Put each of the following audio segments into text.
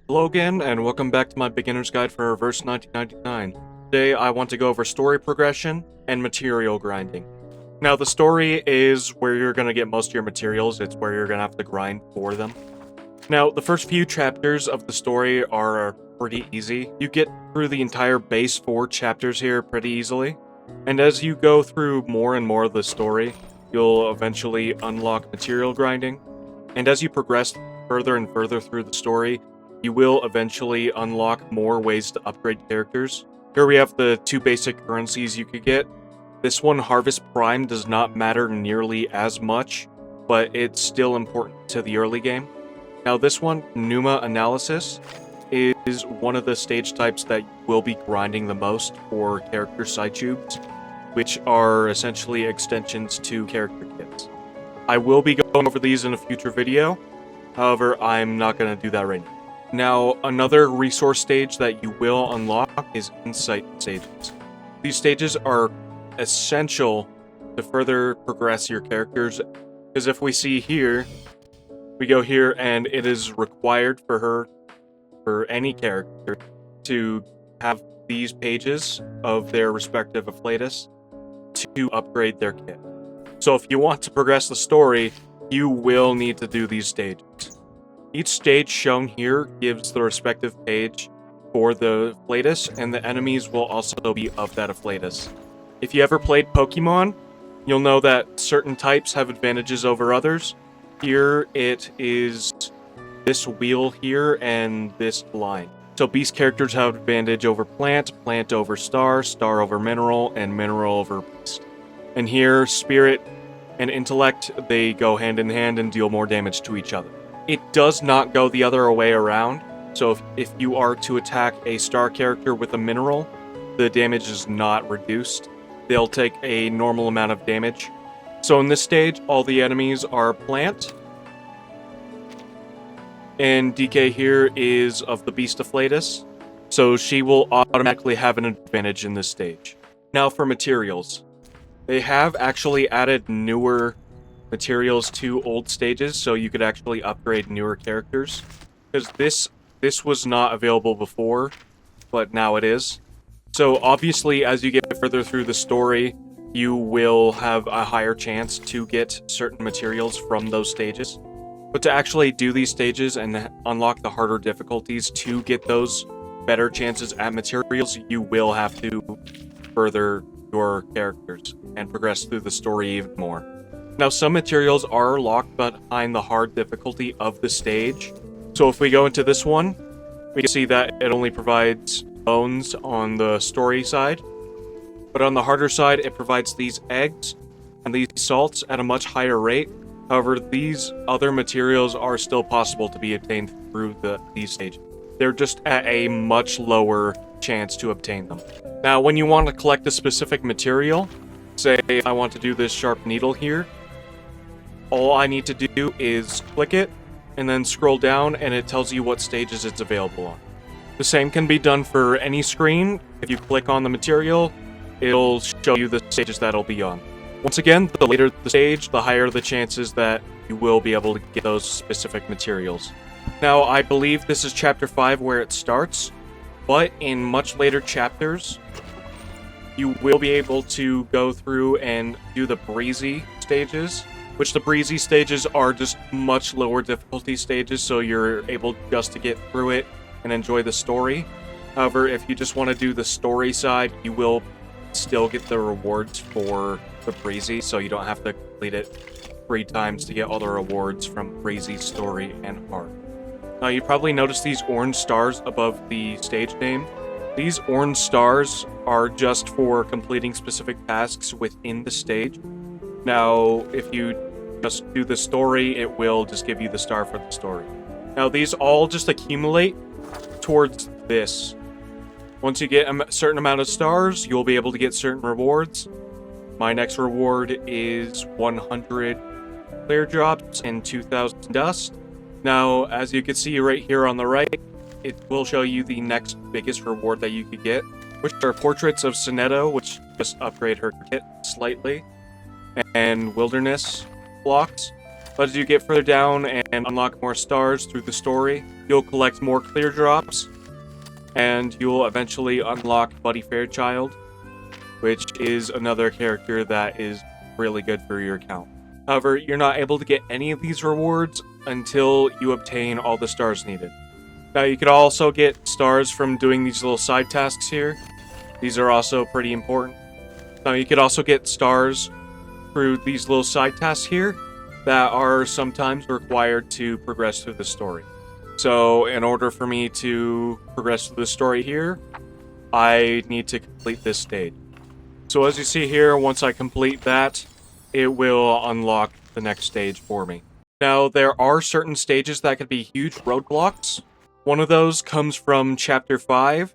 Hello again, and welcome back to my beginner's guide for Reverse 1999. Today I want to go over story progression and material grinding. Now the story is where you're going to get most of your materials, it's where you're going to have to grind for them. Now the first few chapters of the story are pretty easy. You get through the entire base 4 chapters here pretty easily. And as you go through more and more of the story, you'll eventually unlock material grinding. And as you progress further and further through the story, you will eventually unlock more ways to upgrade characters. Here we have the 2 basic currencies you could get. This one, Harvest Prime, does not matter nearly as much, but it's still important to the early game. Now this one, Pneuma Analysis, is one of the stage types that will be grinding the most for character side tubes, which are essentially extensions to character kits. I will be going over these in a future video, however, I'm not going to do that right now. Now, another resource stage that you will unlock is Insight stages. These stages are essential to further progress your characters, because if we see here, we go here and it is required for any character to have these pages of their respective afflatus to upgrade their kit. So if you want to progress the story, you will need to do these stages. Each stage shown here gives the respective page for the afflatus, and the enemies will also be of that afflatus. If you ever played Pokemon, you'll know that certain types have advantages over others. Here it is this wheel here and this line. So beast characters have advantage over plant, plant over star, star over mineral, and mineral over beast. And here, spirit and intellect, they go hand in hand and deal more damage to each other. It does not go the other way around, so if you are to attack a star character with a mineral, the damage is not reduced. They'll take a normal amount of damage. So in this stage, all the enemies are plant, and DK here is of the beast afflatus, so she will automatically have an advantage in this stage. Now for materials. They have actually added newer materials to old stages, so you could actually upgrade newer characters. Because this was not available before, but now it is. So obviously, as you get further through the story, you will have a higher chance to get certain materials from those stages. But to actually do these stages and unlock the harder difficulties to get those better chances at materials, you will have to further your characters and progress through the story even more. Now, some materials are locked behind the hard difficulty of the stage. So if we go into this one, we can see that it only provides bones on the story side. But on the harder side, it provides these eggs and these salts at a much higher rate. However, these other materials are still possible to be obtained through these stages. They're just at a much lower chance to obtain them. Now, when you want to collect a specific material, say I want to do this sharp needle here, all I need to do is click it, and then scroll down, and it tells you what stages it's available on. The same can be done for any screen. If you click on the material, it'll show you the stages that it'll be on. Once again, the later the stage, the higher the chances that you will be able to get those specific materials. Now, I believe this is Chapter 5 where it starts, but in much later chapters, you will be able to go through and do the breezy stages, which the breezy stages are just much lower difficulty stages, so you're able just to get through it and enjoy the story. However, if you just want to do the story side, you will still get the rewards for the breezy, so you don't have to complete it 3 times to get all the rewards from breezy, story, and hard. Now, you probably noticed these orange stars above the stage name. These orange stars are just for completing specific tasks within the stage. Now, if you just do the story, it will just give you the star for the story. Now, these all just accumulate towards this. Once you get a certain amount of stars, you'll be able to get certain rewards. My next reward is 100 clear drops and 2,000 dust. Now, as you can see right here on the right, it will show you the next biggest reward that you could get, which are portraits of Sonetto, which just upgrade her kit slightly, and wilderness blocks. But as you get further down and unlock more stars through the story, you'll collect more clear drops, and you'll eventually unlock Buddy Fairchild, which is another character that is really good for your account. However, you're not able to get any of these rewards until you obtain all the stars needed. Now, you could also get stars from doing these little side tasks here. These are also pretty important. Now, you could also get stars through these little side tasks here that are sometimes required to progress through the story. So, in order for me to progress through the story here, I need to complete this stage. So as you see here, once I complete that, it will unlock the next stage for me. Now, there are certain stages that could be huge roadblocks. One of those comes from Chapter 5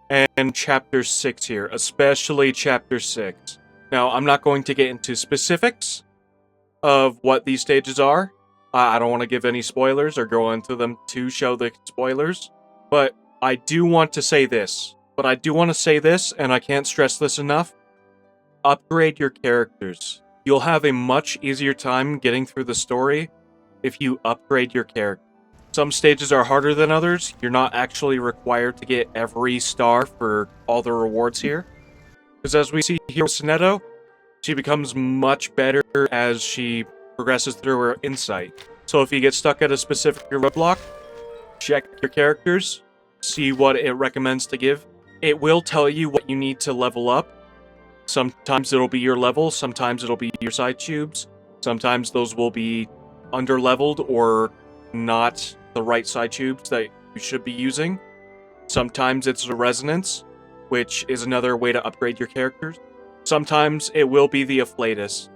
and Chapter 6 here, especially Chapter 6. Now, I'm not going to get into specifics of what these stages are. I don't want to give any spoilers or go into them to show the spoilers, but I do want to say this. And I can't stress this enough. Upgrade your characters. You'll have a much easier time getting through the story if you upgrade your character. Some stages are harder than others. You're not actually required to get every star for all the rewards here. Because as we see here with Sonetto, she becomes much better as she progresses through her insight. So if you get stuck at a specific roadblock, check your characters, see what it recommends to give. It will tell you what you need to level up. Sometimes it'll be your level, sometimes it'll be your side tubes, sometimes those will be under-leveled or not the right side tubes that you should be using. Sometimes it's the resonance, which is another way to upgrade your characters. Sometimes it will be the afflatus.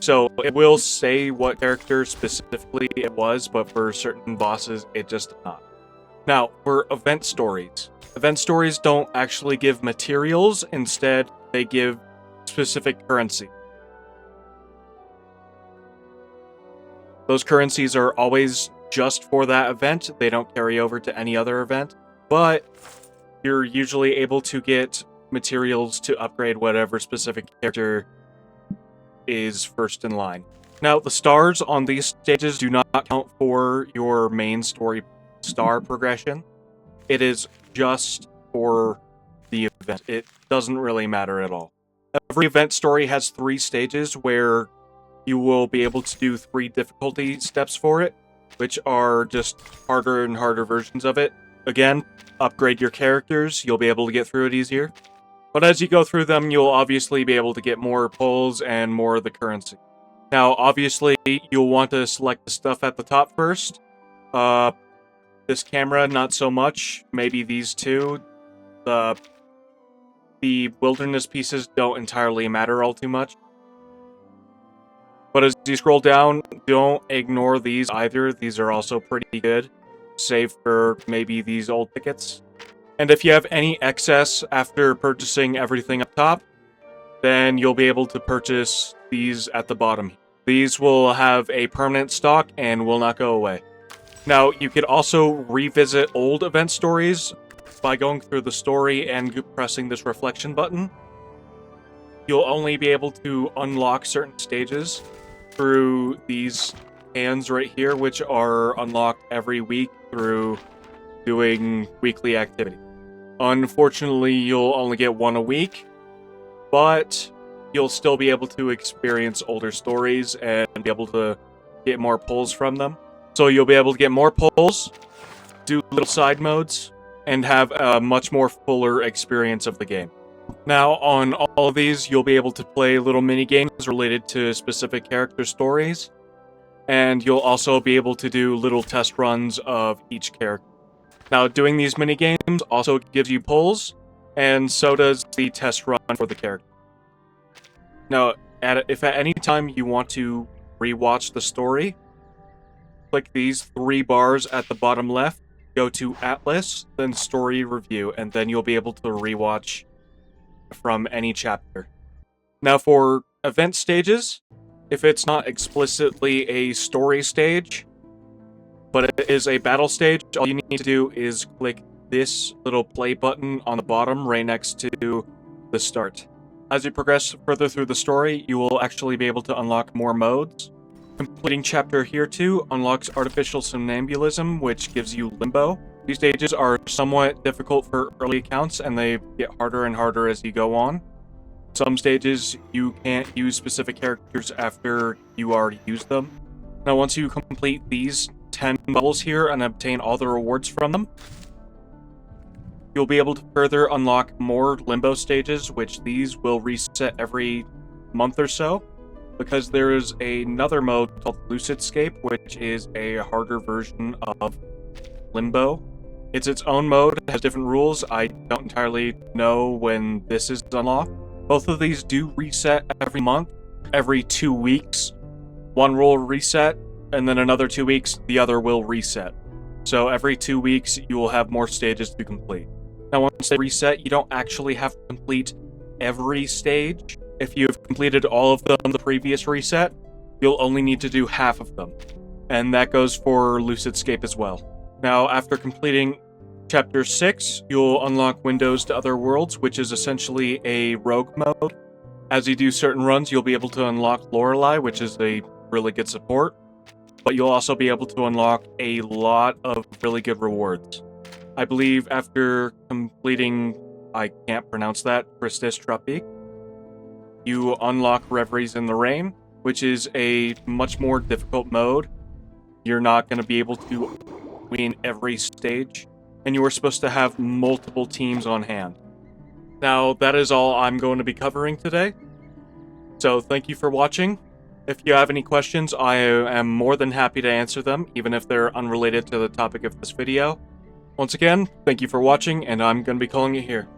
So it will say what character specifically it was, but for certain bosses, it just does not. Now, for event stories. Event stories don't actually give materials, instead they give specific currency. Those currencies are always just for that event. They don't carry over to any other event, but you're usually able to get materials to upgrade whatever specific character is first in line. Now, the stars on these stages do not count for your main story star progression. It is just for the event. It doesn't really matter at all. Every event story has 3 stages where you will be able to do 3 difficulty steps for it, which are just harder and harder versions of it. Again, upgrade your characters, you'll be able to get through it easier. But as you go through them, you'll obviously be able to get more pulls and more of the currency. Now, obviously, you'll want to select the stuff at the top first. This camera, not so much. Maybe these two. The wilderness pieces don't entirely matter all too much. But as you scroll down, don't ignore these either. These are also pretty good, save for maybe these old tickets. And if you have any excess after purchasing everything up top, then you'll be able to purchase these at the bottom. These will have a permanent stock and will not go away. Now, you could also revisit old event stories by going through the story and pressing this reflection button. You'll only be able to unlock certain stages through these hands right here, which are unlocked every week through doing weekly activity. Unfortunately, you'll only get 1 a week, but you'll still be able to experience older stories and be able to get more pulls from them. So you'll be able to get more pulls, do little side modes, and have a much more fuller experience of the game. Now, on all of these, you'll be able to play little mini games related to specific character stories, and you'll also be able to do little test runs of each character. Now, doing these mini games also gives you pulls, and so does the test run for the character. Now, if at any time you want to rewatch the story, click these 3 bars at the bottom left, go to Atlas, then Story Review, and then you'll be able to rewatch from any chapter. Now, for event stages, if it's not explicitly a story stage, but it is a battle stage, all you need to do is click this little play button on the bottom right next to the start. As you progress further through the story, you will actually be able to unlock more modes. Completing chapter here 2 unlocks artificial somnambulism, which gives you limbo. These stages are somewhat difficult for early accounts, and they get harder and harder as you go on. Some stages, you can't use specific characters after you already used them. Now, once you complete these 10 levels here and obtain all the rewards from them, you'll be able to further unlock more limbo stages, which these will reset every month or so, because there is another mode called Lucidscape, which is a harder version of limbo. It's its own mode, it has different rules. I don't entirely know when this is unlocked. Both of these do reset every month, every 2 weeks. One will reset, and then another 2 weeks, the other will reset. So every 2 weeks, you will have more stages to complete. Now, once they reset, you don't actually have to complete every stage. If you have completed all of them the previous reset, you'll only need to do half of them. And that goes for Lucidscape as well. Now, after completing Chapter 6, you'll unlock Windows to Other Worlds, which is essentially a rogue mode. As you do certain runs, you'll be able to unlock Lorelei, which is a really good support, but you'll also be able to unlock a lot of really good rewards. I believe after completing, I can't pronounce that, Christus Tropik, you unlock Reveries in the Rain, which is a much more difficult mode. You're not going to be able to win every stage, and you are supposed to have multiple teams on hand. Now, that is all I'm going to be covering today. So, thank you for watching. If you have any questions, I am more than happy to answer them, even if they're unrelated to the topic of this video. Once again, thank you for watching, and I'm going to be calling it here.